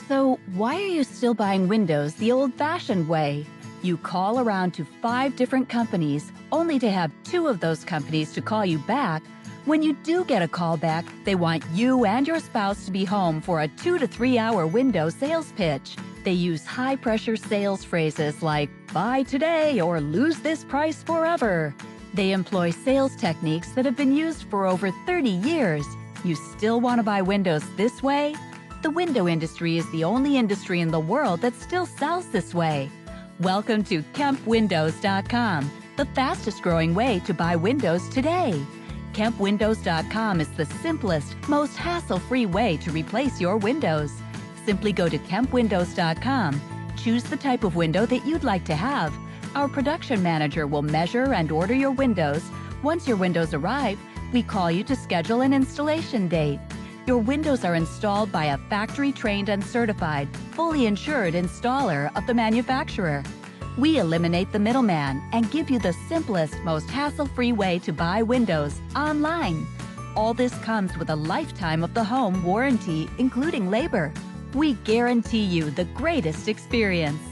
So, why are you still buying windows the old-fashioned way? You call around to 5 different companies, only to have 2 of those companies to call you back. When you do get a call back, they want you and your spouse to be home for a 2 to 3 hour window sales pitch. They use high-pressure sales phrases like, buy today or lose this price forever. They employ sales techniques that have been used for over 30 years. You still want to buy windows this way? The window industry is the only industry in the world that still sells this way. Welcome to KempWindows.com, the fastest growing way to buy windows today. KempWindows.com is the simplest, most hassle-free way to replace your windows. Simply go to KempWindows.com, choose the type of window that you'd like to have. Our production manager will measure and order your windows. Once your windows arrive, we call you to schedule an installation date. Your windows are installed by a factory-trained and certified, fully insured installer of the manufacturer. We eliminate the middleman and give you the simplest, most hassle-free way to buy windows online. All this comes with a lifetime of the home warranty, including labor. We guarantee you the greatest experience.